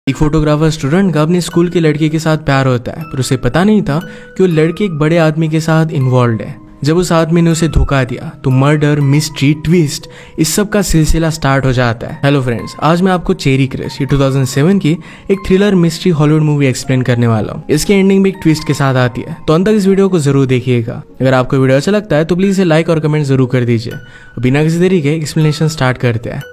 एक photographer student का अपनी स्कूल के लड़के के साथ प्यार होता है, पर उसे पता नहीं था कि वो लड़के एक बड़े आदमी के साथ इन्वॉल्व है। जब उस आदमी ने उसे धोखा दिया तो मर्डर, मिस्ट्री, ट्विस्ट, इस सब का सिलसिला स्टार्ट हो जाता है। हेलो फ्रेंड्स, आज मैं आपको चेरी क्रश, ये 2007 की एक thriller mystery Hollywood movie explain करने वाला हूँ। इसकी एंडिंग भी एक ट्विस्ट के साथ आती है, तो अंत तक इस वीडियो को जरूर देखिएगा। अगर आपको वीडियो अच्छा लगता है तो प्लीज इसे लाइक और कमेंट जरूर कर दीजिए। बिना किसी देरी के एक्सप्लेनेशन स्टार्ट करते हैं।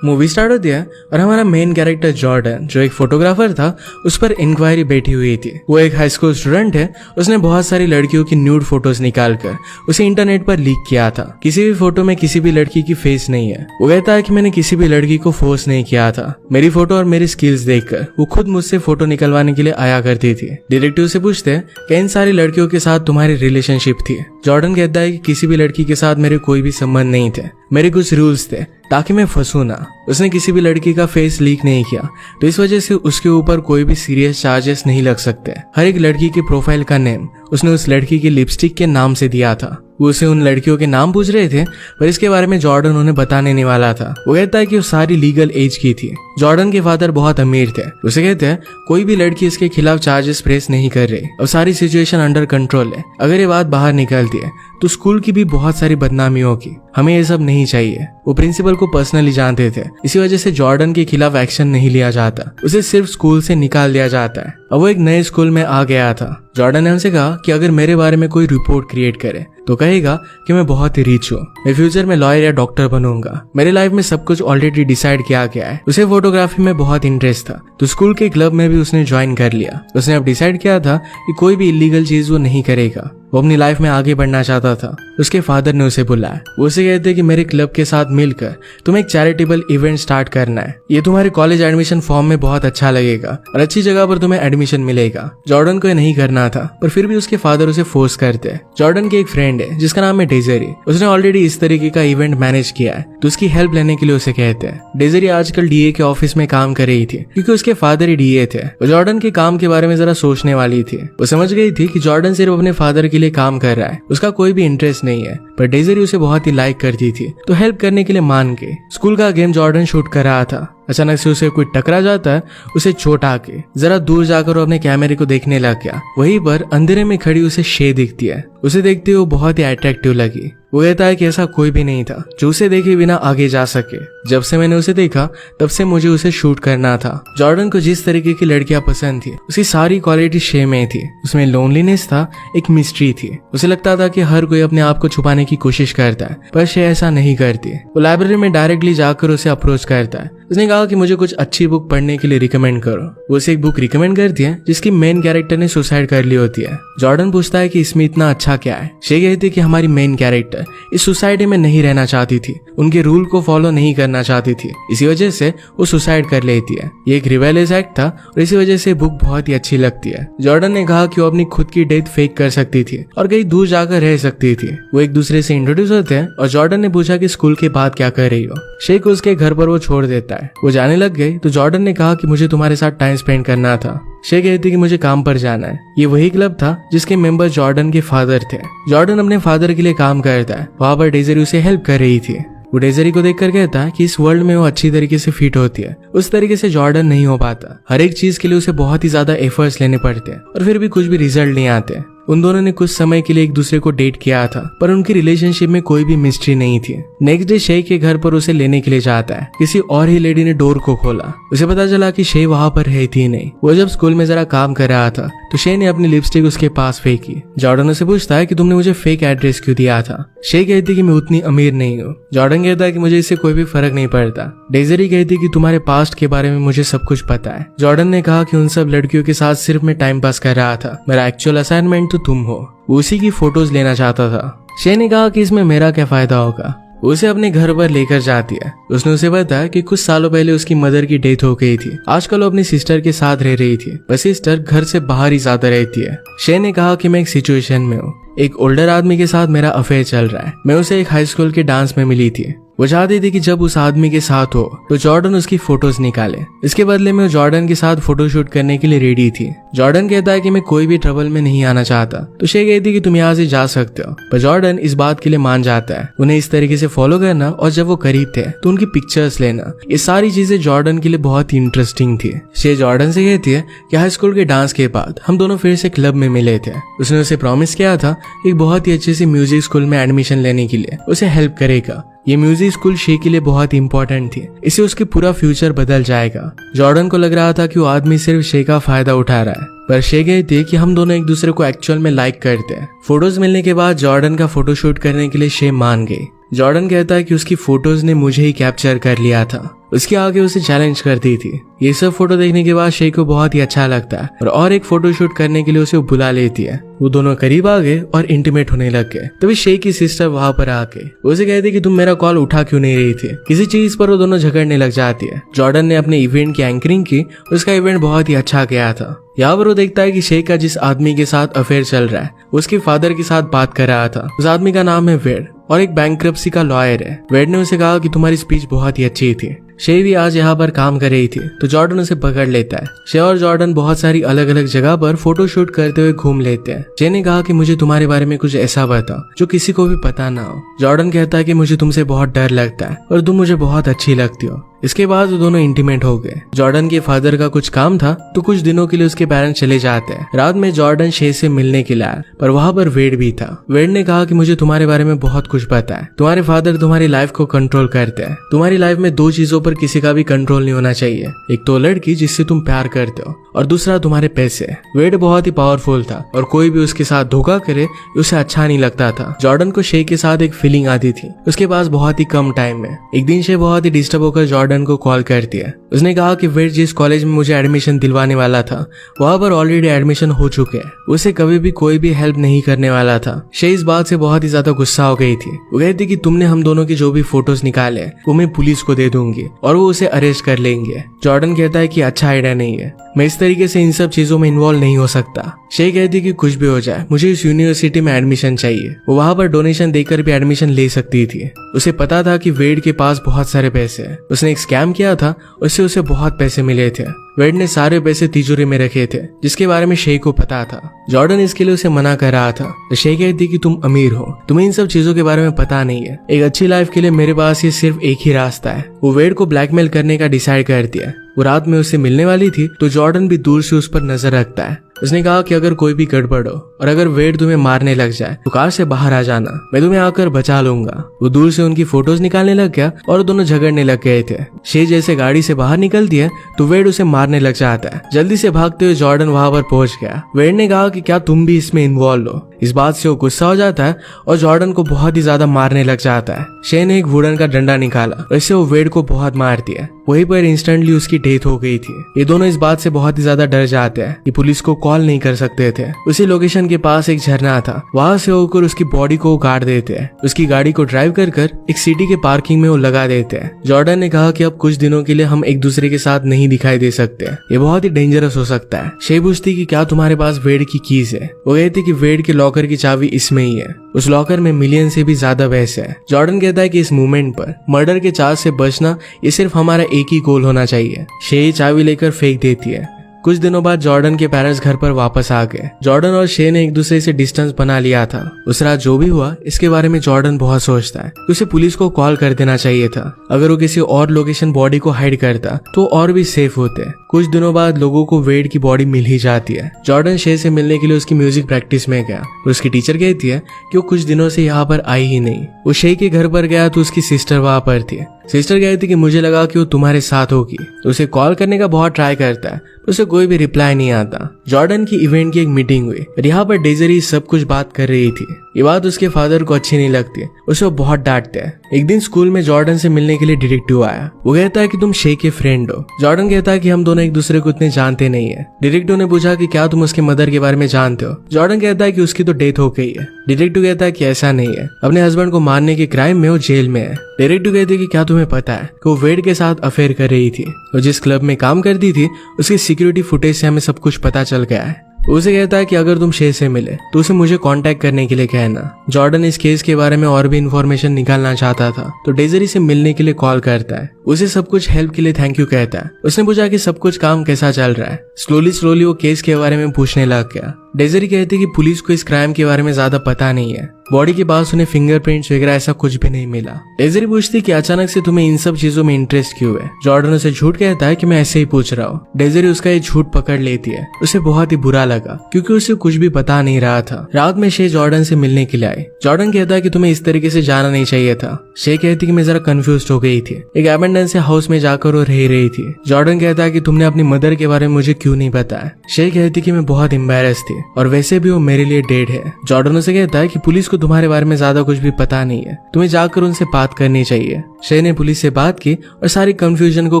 मूवी स्टार्ट होती है और हमारा मेन कैरेक्टर जॉर्डन, जो एक फोटोग्राफर था, उस पर इंक्वायरी बैठी हुई थी। वो एक हाई स्कूल स्टूडेंट है। उसने बहुत सारी लड़कियों की न्यूड फोटोज निकालकर उसे इंटरनेट पर लीक किया था। किसी भी फोटो में किसी भी लड़की की फेस नहीं है। वो कहता है कि मैंने किसी भी लड़की को फोर्स नहीं किया था। मेरी फोटो और मेरी स्किल्स देखकर वो खुद मुझसे फोटो निकलवाने के लिए आया करती थी। डिटेक्टिव से पूछते हैं कि इन सारी लड़कियों के साथ तुम्हारी रिलेशनशिप थी। जॉर्डन कहता है कि किसी भी लड़की के साथ मेरे कोई भी संबंध नहीं थे। मेरे कुछ रूल्स थे ताकि मैं फंसूं ना। उसने किसी भी लड़की का फेस लीक नहीं किया, तो इस वजह से उसके ऊपर कोई भी सीरियस चार्जेस नहीं लग सकते। हर एक लड़की के प्रोफाइल का नेम उसने उस लड़की की लिपस्टिक के नाम से दिया था। वो उसे उन लड़कियों के नाम पूछ रहे थे, पर इसके बारे में जॉर्डन उन्हें बताने नहीं वाला था। वो कहता है कि वो सारी लीगल एज की थी। जॉर्डन के फादर बहुत अमीर थे। उसे कहते हैं कोई भी लड़की इसके खिलाफ चार्जेस प्रेस नहीं कर रही और सारी सिचुएशन अंडर कंट्रोल है। अगर ये बात बाहर निकलती है तो स्कूल की भी बहुत सारी बदनामी होगी। हमें ये सब नहीं चाहिए। वो प्रिंसिपल को पर्सनली जानते थे, इसी वजह से जॉर्डन के खिलाफ एक्शन नहीं लिया जाता। उसे सिर्फ स्कूल से निकाल दिया जाता है। अब वो एक नए स्कूल में आ गया था। जॉर्डन ने उनसे कहा कि अगर मेरे बारे में कोई रिपोर्ट क्रिएट करे तो कहेगा कि मैं बहुत ही रिच हूँ, मैं फ्यूचर में लॉयर या डॉक्टर बनूंगा। मेरे लाइफ में सब कुछ ऑलरेडी डिसाइड किया गया है। उसे फोटोग्राफी में बहुत इंटरेस्ट था, तो स्कूल के क्लब में भी उसने ज्वाइन कर लिया। उसने अब डिसाइड किया था कि कोई भी इलीगल चीज वो नहीं करेगा। वो अपनी लाइफ में आगे बढ़ना चाहता था। उसके फादर ने उसे बुलाया। वो उसे कहते कि मेरे क्लब के साथ मिलकर तुम्हें एक चैरिटेबल इवेंट स्टार्ट करना है। ये तुम्हारे कॉलेज एडमिशन फॉर्म में बहुत अच्छा लगेगा और अच्छी जगह पर तुम्हें एडमिशन मिलेगा। जॉर्डन को ये नहीं करना था, पर फिर भी उसके फादर उसे फोर्स करते हैं। जॉर्डन की एक फ्रेंड है जिसका नाम है डेजरी। उसने ऑलरेडी इस तरीके का इवेंट मैनेज किया है, तो उसकी हेल्प लेने के लिए उसे कहते हैं। डेजरी आजकल डीए के ऑफिस में काम कर रही थी, क्योंकि उसके फादर ही डीए थे। वो जॉर्डन के काम के बारे में जरा सोचने वाली थी। वो समझ गई थी कि जॉर्डन सिर्फ अपने फादर के लिए काम कर रहा है, उसका कोई भी इंटरेस्ट नहीं है। पर डेजरी उसे बहुत ही लाइक करती थी, तो हेल्प करने के लिए मान गई। स्कूल का गेम जॉर्डन शूट कर रहा था। अचानक से उसे कोई टकरा जाता है। उसे चोट आके जरा दूर जाकर वो अपने कैमरे को देखने लग गया। वहीं पर अंधेरे में खड़ी उसे शे दिखती है। उसे देखते हुए वो बहुत ही अट्रैक्टिव लगी। वो कहता है कि ऐसा कोई भी नहीं था जो उसे देखे बिना आगे जा सके। जब से मैंने उसे देखा तब से मुझे उसे शूट करना था। जॉर्डन को जिस तरीके की लड़कियां पसंद थी उसकी सारी क्वालिटी शे में थी। उसमें लोनलीनेस था, एक मिस्ट्री थी। उसे लगता था कि हर कोई अपने आप को छुपाने की कोशिश करता है, पर शे ऐसा नहीं करती। वो लाइब्रेरी में डायरेक्टली जाकर उसे अप्रोच करता है। उसने कहा कि मुझे कुछ अच्छी बुक पढ़ने के लिए रिकमेंड करो। वो उसे एक बुक रिकमेंड करती है जिसकी मेन कैरेक्टर ने सुसाइड कर ली होती है। जॉर्डन पूछता है कि इसमें इतना अच्छा क्या है। शे कहती है कि हमारी मेन कैरेक्टर इस सोसाइटी में नहीं रहना चाहती थी, उनके रूल को फॉलो नहीं करना चाहती थी, इसी वजह से वो सुसाइड कर लेती है। ये एक रिबेलियस एक्ट था और इसी वजह से बुक बहुत ही अच्छी लगती है। जॉर्डन ने कहा कि वो अपनी खुद की डेथ फेक कर सकती थी और कहीं दूर जाकर रह सकती थी। वो एक दूसरे से इंट्रोड्यूस होते हैं और जॉर्डन ने पूछा कि स्कूल के बाद क्या कर रही हो। शे को उसके घर पर वो छोड़ देता है। वो जाने लग गई तो जॉर्डन ने कहा कि मुझे तुम्हारे साथ टाइम स्पेंड करना था। शे कहती कि मुझे काम पर जाना है। ये वही क्लब था जिसके मेंबर जॉर्डन के फादर थे। जॉर्डन अपने फादर के लिए काम करता है। वहां पर डेजरी उसे हेल्प कर रही थी। वो डेजरी को देखकर कहता है कि इस वर्ल्ड में वो अच्छी तरीके से फिट होती है, उस तरीके से जॉर्डन नहीं हो पाता। हर एक चीज के लिए उसे बहुत ही ज्यादा एफर्ट्स लेने पड़ते हैं और फिर भी कुछ भी रिजल्ट नहीं आते। उन दोनों ने कुछ समय के लिए एक दूसरे को डेट किया था, पर उनकी रिलेशनशिप में कोई भी मिस्ट्री नहीं थी। नेक्स्ट डे शे के घर पर उसे लेने के लिए जाता है। किसी और ही लेडी ने डोर को खोला। उसे पता चला कि शे वहां पर रहती ही नहीं। वो जब स्कूल में जरा काम कर रहा था तो शे ने अपनी लिपस्टिक उसके पास फेंकी। जॉर्डन उसे पूछता है कि तुमने मुझे फेक एड्रेस क्यों दिया था। शे कहती कि मैं उतनी अमीर नहीं हूँ। जॉर्डन कहता है कि मुझे इससे कोई भी फर्क नहीं पड़ता। डेजरी कहती कि तुम्हारे पास्ट के बारे में मुझे सब कुछ पता है। जॉर्डन ने कहा कि उन सब लड़कियों के साथ सिर्फ मैं टाइम पास कर रहा था, मेरा एक्चुअल असाइनमेंट तो तुम हो। वो उसी की फोटोज लेना चाहता था। शे ने कहा कि इसमें मेरा क्या फायदा होगा। उसे अपने घर पर लेकर जाती है। उसने उसे बताया कि कुछ सालों पहले उसकी मदर की डेथ हो गई थी। आजकल वो अपनी सिस्टर के साथ रह रही थी, पर सिस्टर घर से बाहर ही ज्यादा रहती है। शे ने कहा कि मैं एक सिचुएशन में हूँ, एक ओल्डर आदमी के साथ मेरा अफेयर चल रहा है। मैं उसे एक हाई स्कूल के डांस में मिली थी। वो चाहती थी कि जब उस आदमी के साथ हो तो जॉर्डन उसकी फोटोज निकाले। इसके बदले में वो जॉर्डन के साथ फोटोशूट करने के लिए रेडी थी। जॉर्डन कहता है कि मैं कोई भी ट्रबल में नहीं आना चाहता, तो शे कहती कि तुम यहाँ से जा सकते हो, पर जॉर्डन इस बात के लिए मान जाता है। उन्हें इस तरीके से फॉलो करना और जब वो करीब थे तो उनकी पिक्चर्स लेना, ये सारी चीजें जॉर्डन के लिए बहुत ही इंटरेस्टिंग थी। शे जॉर्डन से कहती है कि हाई स्कूल के डांस के बाद हम दोनों फिर से क्लब में मिले थे। उसने उसे प्रॉमिस किया था एक बहुत ही अच्छे से म्यूजिक स्कूल में एडमिशन लेने के लिए उसे हेल्प करेगा। ये म्यूजिक स्कूल शे के लिए बहुत इंपॉर्टेंट थी, इससे उसकी पूरा फ्यूचर बदल जाएगा। जॉर्डन को लग रहा था कि वो आदमी सिर्फ शे का फायदा उठा रहा है, पर शे कहती कि हम दोनों एक दूसरे को एक्चुअल में लाइक करते हैं। फोटोज मिलने के बाद जॉर्डन का फोटोशूट करने के लिए शे मान गई। जॉर्डन कहता है कि उसकी फोटोज ने मुझे ही कैप्चर कर लिया था, उसके आगे उसे चैलेंज करती थी। ये सब फोटो देखने के बाद शे को बहुत ही अच्छा लगता है और एक फोटोशूट करने के लिए उसे बुला लेती है। वो दोनों करीब आ गए और इंटीमेट होने लग गए। तभी शे की सिस्टर वहां पर आके उसे कहती कि तुम मेरा कॉल उठा क्यों नहीं रही थी। किसी चीज पर वो दोनों झगड़ने लग जाती है। जॉर्डन ने अपने इवेंट की एंकरिंग की, उसका इवेंट बहुत ही अच्छा गया था। यहाँ पर वो देखता है कि शे का जिस आदमी के साथ अफेयर चल रहा है उसके फादर के साथ बात कर रहा था। उस आदमी का नाम है वेड और एक बैंक्रप्सी का लॉयर है। वेड ने उसे कहा कि तुम्हारी स्पीच बहुत ही अच्छी थी। शे भी आज यहाँ पर काम कर रही थी तो जॉर्डन उसे पकड़ लेता है। शे और जॉर्डन बहुत सारी अलग अलग जगह पर फोटोशूट करते हुए घूम लेते हैं। शे ने कहा कि मुझे तुम्हारे बारे में कुछ ऐसा बता जो किसी को भी पता ना हो। जॉर्डन कहता है कि मुझे तुमसे बहुत डर लगता है और तुम मुझे बहुत अच्छी लगती हो। इसके बाद वो दोनों इंटीमेट हो गए। जॉर्डन के फादर का कुछ काम था तो कुछ दिनों के लिए उसके पेरेंट्स चले जाते हैं। रात में जॉर्डन शे से मिलने के लिए आया, पर वहां पर वेड भी था। वेड ने कहा कि मुझे तुम्हारे बारे में बहुत कुछ पता है। तुम्हारे फादर तुम्हारी लाइफ को कंट्रोल करते हैं। तुम्हारी लाइफ में दो चीजों पर किसी का भी कंट्रोल नहीं होना चाहिए, एक तो लड़की जिससे तुम प्यार करते हो और दूसरा तुम्हारे पैसे। वेड बहुत ही पावरफुल था और कोई भी उसके साथ धोखा करे उसे अच्छा नहीं लगता था। जॉर्डन को शे के साथ एक फीलिंग आती थी उसके पास बहुत ही कम टाइम में। एक दिन शे बहुत ही डिस्टर्ब होकर जॉर्डन को कॉल करती है। उसने कहा कि वेड जिस कॉलेज में मुझे एडमिशन दिलवाने वाला था वहां पर ऑलरेडी एडमिशन हो चुके हैं, उसे कभी भी कोई भी हेल्प नहीं करने वाला था। शे इस बात से बहुत ही ज्यादा गुस्सा हो गई थी। वो कहती कि तुमने हम दोनों के जो भी फोटोज निकाले वो मैं पुलिस को दे दूंगी और वो उसे अरेस्ट कर लेंगे। जॉर्डन कहता है कि अच्छा आइडिया नहीं है, मैं इस तरीके से इन सब चीजों में इन्वॉल्व नहीं हो सकता। शे कहती कि कुछ भी हो जाए मुझे इस यूनिवर्सिटी में एडमिशन चाहिए। वो वहां पर डोनेशन देकर भी एडमिशन ले सकती थी। उसे पता था कि वेड के पास बहुत सारे पैसे हैं। उसने एक स्कैम किया था, उससे उसे बहुत पैसे मिले थे। वेड ने सारे पैसे तिजोरी में रखे थे जिसके बारे में शे को पता था। जॉर्डन इसके लिए उसे मना कर रहा था तो शे कहती कि तुम अमीर हो, तुम्हें इन सब चीजों के बारे में पता नहीं है। एक अच्छी लाइफ के लिए मेरे पास ये सिर्फ एक ही रास्ता है। वो वेड को ब्लैकमेल करने का डिसाइड करती है। वो रात में उससे मिलने वाली थी तो जॉर्डन भी दूर से उस पर नजर रखता है। उसने कहा कि अगर कोई भी गड़बड़ हो और अगर वेड तुम्हें मारने लग जाए तो कार से बाहर आ जाना, मैं तुम्हें आकर बचा लूंगा। वो दूर से उनकी फोटोज निकालने लग गया और दोनों झगड़ने लग गए थे। शे जैसे गाड़ी से बाहर निकलती है तो वेड उसे मारने लग जाता है। जल्दी से भागते हुए जॉर्डन वहां पर पहुंच गया। वेड ने कहा कि क्या तुम भी इसमें इन्वॉल्व हो। इस बात से वो गुस्सा हो जाता है और जॉर्डन को बहुत ही ज्यादा मारने लग जाता है। शे ने एक वुडन का डंडा निकाला और इससे वो वेड को बहुत मारती है। वहीं पर इंस्टेंटली उसकी डेथ हो गई थी। ये दोनों इस बात से बहुत ही ज्यादा डर जाते हैं कि पुलिस को कॉल नहीं कर सकते थे। उसी लोकेशन के पास एक झरना था, वहां से होकर उसकी बॉडी को गाड़ देते हैं। उसकी गाड़ी को ड्राइव कर एक सिटी के पार्किंग में वो लगा देते हैं। जॉर्डन ने कहा कि अब कुछ दिनों के लिए हम एक दूसरे के साथ नहीं दिखाई दे सकते, ये बहुत ही डेंजरस हो सकता है। शे पूछती कि क्या तुम्हारे पास वेड की कीज है। वो कहती कि वेड के लॉकर की चाबी इसमें ही है। उस लॉकर में मिलियन से भी ज्यादा पैसे है। जॉर्डन कहता है कि इस मूवमेंट पर मर्डर के चार्ज से बचना ये सिर्फ हमारा एक ही गोल होना चाहिए। शे चाबी लेकर फेंक देती है। कुछ दिनों बाद जॉर्डन के पेरेंट्स घर पर वापस आ गए। जॉर्डन और शे ने एक दूसरे से डिस्टेंस बना लिया था। उस रात जो भी हुआ इसके बारे में जॉर्डन बहुत सोचता है। उसे पुलिस को कॉल कर देना चाहिए था। अगर वो किसी और लोकेशन बॉडी को हाइड करता तो और भी सेफ होते। कुछ दिनों बाद लोगों को वेड की बॉडी मिल ही जाती है। जॉर्डन शे से मिलने के लिए उसकी म्यूजिक प्रैक्टिस में गया और उसकी टीचर कहती है कि वो कुछ दिनों से यहाँ पर आई ही नहीं। वो शे के घर पर गया तो उसकी सिस्टर वहां पर थी। सिस्टर कहती कि मुझे लगा कि वो तुम्हारे साथ होगी। उसे कॉल करने का बहुत ट्राई करता है, उसे कोई भी रिप्लाई नहीं आता। जॉर्डन की इवेंट की एक मीटिंग हुई और यहाँ पर डेजरी सब कुछ बात कर रही थी। ये बात उसके फादर को अच्छी नहीं लगती, उसे वो बहुत डांटते हैं। एक दिन स्कूल में जॉर्डन से मिलने के लिए डिटेक्टिव आया। वो कहता है कि तुम शे के फ्रेंड हो। जॉर्डन कहता है कि हम दोनों एक दूसरे को इतने जानते नहीं है। डिटेक्टिव ने पूछा कि क्या तुम उसके मदर के बारे में जानते हो। जॉर्डन कहता है कि उसकी तो डेथ हो गई है। डिटेक्टिव कहता है कि ऐसा नहीं है, अपने हस्बैंड को मारने के क्राइम में वो जेल में है। डिटेक्टिव कहती है कि क्या तुम्हें पता है कि वो वेड के साथ अफेयर कर रही थी और जिस क्लब में काम करती थी उसकी सिक्योरिटी फुटेज से हमें सब कुछ पता चल गया है। उसे कहता है कि अगर तुम शे से मिले तो उसे मुझे कांटेक्ट करने के लिए कहना। जॉर्डन इस केस के बारे में और भी इंफॉर्मेशन निकालना चाहता था तो डेजरी से मिलने के लिए कॉल करता है। उसे सब कुछ हेल्प के लिए थैंक यू कहता है। उसने पूछा कि सब कुछ काम कैसा चल रहा है। स्लोली वो केस के बारे में पूछने लग गया। डेजरी कहती है कि पुलिस को इस क्राइम के बारे में ज्यादा पता नहीं है। बॉडी के पास उन्हें फिंगरप्रिंट्स वगैरह ऐसा कुछ भी नहीं मिला। डेजरी पूछती कि अचानक से तुम्हें इन सब चीजों में इंटरेस्ट क्यों है। जॉर्डन उसे झूठ कहता है कि मैं ऐसे ही पूछ रहा हूँ। डेजरी उसका ये झूठ पकड़ लेती है। उसे बहुत ही बुरा लगा क्योंकि उसे कुछ भी पता नहीं रहा था। रात में शे जॉर्डन से मिलने के लिए आई। जॉर्डन कहता है कि तुम्हें इस तरीके से जाना नहीं चाहिए था। शे कहती कि मैं जरा कंफ्यूज हो गई थी। एक अबेंडन से हाउस में जाकर वो रह रही थी। जॉर्डन कहता है कि तुमने अपनी मदर के बारे में मुझे क्यों नहीं बताया। शे कहती कि मैं बहुत एम्बैरेस थी और वैसे भी वो मेरे लिए डेड है। जॉर्डन उसे कहता है कि पुलिस को तुम्हारे बारे में ज्यादा कुछ भी पता नहीं है, तुम्हें जाकर उनसे बात करनी चाहिए। शे ने पुलिस से बात की और सारी कंफ्यूजन को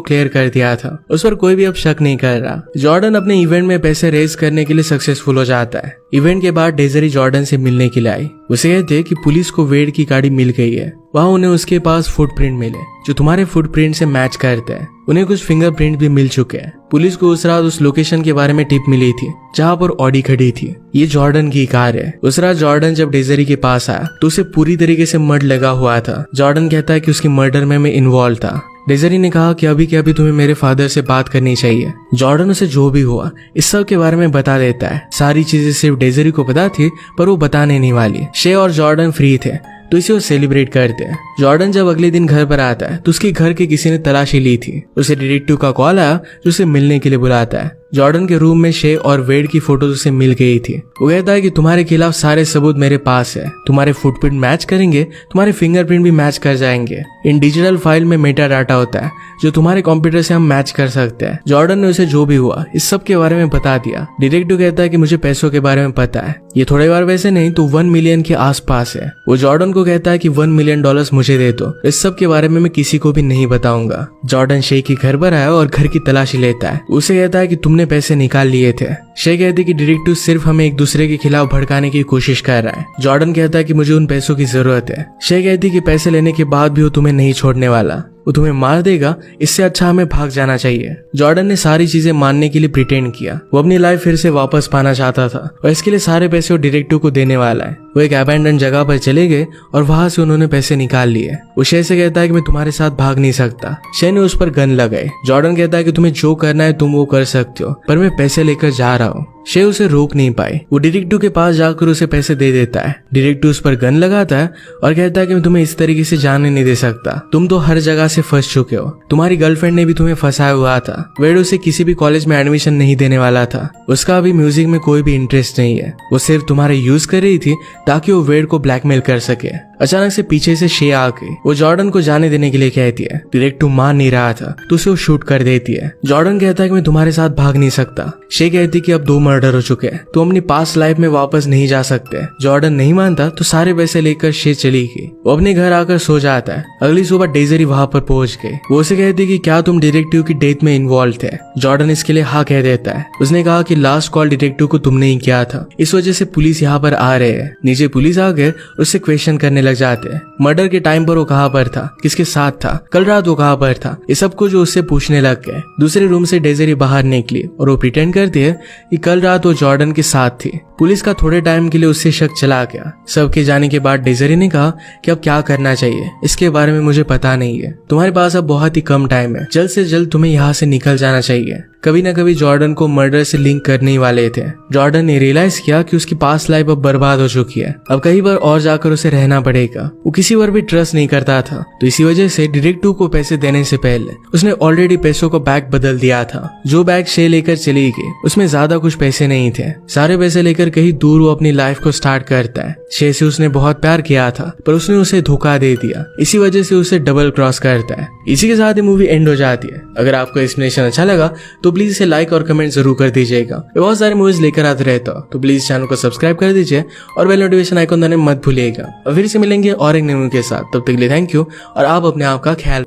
क्लियर कर दिया था। उस पर कोई भी अब शक नहीं कर रहा। जॉर्डन अपने इवेंट में पैसे रेज करने के लिए सक्सेसफुल हो जाता है। इवेंट के बाद डेजरी जॉर्डन से मिलने के लिए आई। उसे कहते हैं कि पुलिस को वेड की गाड़ी मिल गई है। वहाँ उन्हें उसके पास फुटप्रिंट मिले जो तुम्हारे फुटप्रिंट से मैच करते हैं। उन्हें कुछ फिंगरप्रिंट भी मिल चुके हैं। पुलिस को उस रात उस लोकेशन के बारे में टिप मिली थी जहाँ पर ऑडी खड़ी थी। ये जॉर्डन की कार है। उस रात जॉर्डन जब डेजरी के पास आया तो उसे पूरी तरीके से मर्ड लगा हुआ था। जॉर्डन कहता है कि उसकी मर्डर में मैं इन्वॉल्व था। डेजरी ने कहा कि अभी के अभी तुम्हें मेरे फादर से बात करनी चाहिए। जॉर्डन उसे जो भी हुआ इस सब के बारे में बता देता है। सारी चीजें सिर्फ डेजरी को पता थी पर वो बताने नहीं वाली। शे और जॉर्डन फ्री थे तो इसे वो सेलिब्रेट करते हैं। जॉर्डन जब अगले दिन घर पर आता है तो उसके घर के किसी ने तलाशी ली थी। उसे डिटेक्टिव का कॉल आया जो उसे मिलने के लिए बुलाता है। जॉर्डन के रूम में शे और वेड की फोटोज उसे मिल गई थी। वो कहता है कि तुम्हारे खिलाफ सारे सबूत मेरे पास है। तुम्हारे फुटप्रिंट मैच करेंगे, तुम्हारे फिंगरप्रिंट भी मैच कर जाएंगे। इन डिजिटल फाइल में मेटा डाटा होता है जो तुम्हारे कंप्यूटर से हम मैच कर सकते हैं। जॉर्डन ने उसे जो भी हुआ इस सब के बारे में बता दिया। डिटेक्टिव कहता है कि मुझे पैसों के बारे में पता है, ये थोड़े बार वैसे नहीं तो 1 मिलियन के आसपास है। वो जॉर्डन को कहता है कि $1 मिलियन मुझे दे दो, इस सब के बारे में मैं किसी को भी नहीं बताऊंगा। जॉर्डन शे के घर पर आया और घर की तलाशी लेता है। उसे कहता है कि तुमने पैसे निकाल लिए थे। शे कहती कि डिटेक्टिव सिर्फ हमें एक दूसरे के खिलाफ भड़काने की कोशिश कर रहा है। जॉर्डन कहता है कि मुझे उन पैसों की जरूरत है। शे कहती कि पैसे लेने के बाद भी वो तुम्हें नहीं छोड़ने वाला, वो तुम्हें मार देगा, इससे अच्छा हमें भाग जाना चाहिए। जॉर्डन ने सारी चीजें मानने के लिए प्रिटेंड किया। वो अपनी लाइफ फिर से वापस पाना चाहता था और इसके लिए सारे पैसे वो डिटेक्टिव को देने वाला है। वो एक अबैंडन जगह पर चले गए और वहां से उन्होंने पैसे निकाल लिए। वो शे से कहता है कि मैं तुम्हारे साथ भाग नहीं सकता। शे ने उस पर गन लगाई। जॉर्डन कहता है कि तुम्हें जो करना है तुम वो कर सकते हो, पर मैं पैसे लेकर जा रहा हूँ। शे उसे रोक नहीं पाई। वो डिटेक्टिव के पास जाकर उसे पैसे दे देता है। डिटेक्टिव उस पर गन लगाता है और कहता है कि मैं तुम्हें इस तरीके से जाने नहीं दे सकता। तुम तो हर जगह से फंस चुके हो। तुम्हारी गर्लफ्रेंड ने भी तुम्हें फंसाया हुआ था। वेड उसे किसी भी कॉलेज में एडमिशन नहीं देने वाला था। उसका अभी म्यूजिक में कोई भी इंटरेस्ट नहीं है। वो सिर्फ तुम्हारे यूज कर रही थी ताकि वो वेड को ब्लैकमेल कर सके। अचानक से पीछे से शे आ गई। वो जॉर्डन को जाने देने के लिए कहती है। डिटेक्टिव मान नहीं रहा था तो उसे वो शूट कर देती है। जॉर्डन कहता है कि मैं तुम्हारे साथ भाग नहीं सकता। शे कहती कि अब 2 मर्डर हो चुके हैं, तो अपनी पास्ट लाइफ में वापस नहीं जा सकते। जॉर्डन नहीं मानता तो सारे पैसे लेकर शे चली गई। वो अपने घर आकर सो जाता है। अगली सुबह डेजरी वहां पर पहुंच गई। वो उसे कहती कि क्या तुम डिटेक्टिव की डेथ में इन्वॉल्व थे। जॉर्डन इसके लिए हाँ कह देता है। उसने कहा कि लास्ट कॉल डिटेक्टिव को तुमने ही किया था, इस वजह से पुलिस यहाँ पर आ रहे हैं। नीचे पुलिस आ गए, उससे क्वेश्चन करने लग जाते हैं। मर्डर के टाइम पर वो कहाँ पर था, किसके साथ था, कल रात वो कहाँ पर था, ये सब कुछ उससे पूछने लग गए। दूसरे रूम से डेजरी बाहर निकली और वो प्रिटेंड करती है कि कल रात वो जॉर्डन के साथ थी। पुलिस का थोड़े टाइम के लिए उससे शक चला गया। सबके जाने के बाद डेजरी ने कहा कि अब क्या करना चाहिए इसके बारे में मुझे पता नहीं है। तुम्हारे पास अब बहुत ही कम टाइम है, जल्द से जल्द तुम्हें यहाँ से निकल जाना चाहिए। कभी न कभी जॉर्डन को मर्डर से लिंक करने ही वाले थे। जॉर्डन ने रियलाइज किया कि उसकी पास्ट लाइफ अब बर्बाद हो चुकी है। अब कहीं पर और जाकर उसे रहना पड़ेगा। वो किसी पर भी ट्रस्ट नहीं करता था, तो इसी वजह से डिटेक्टिव को पैसे देने से पहले उसने ऑलरेडी पैसों को बैग बदल दिया था। जो बैग शे लेकर चली गई उसमें ज्यादा कुछ पैसे नहीं थे। सारे पैसे लेकर कहीं दूर वो अपनी लाइफ को स्टार्ट करता है। शे से उसने बहुत प्यार किया था पर उसने उसे धोखा दे दिया, इसी वजह से उसे डबल क्रॉस करता है। इसी के साथ ही मूवी एंड हो जाती है। अगर आपको एक्सप्लेनेशन अच्छा लगा तो प्लीज इसे लाइक और कमेंट जरूर कर दीजिएगा। मैं बहुत सारी मूवीज लेकर आते रहता हूँ, तो प्लीज चैनल को सब्सक्राइब कर दीजिए और बेल नोटिफिकेशन आइकन दबाना मत भूलिएगा। और फिर से मिलेंगे और एक नई मूवी के साथ। तब तक के लिए थैंक यू और आप अपने आप का ख्याल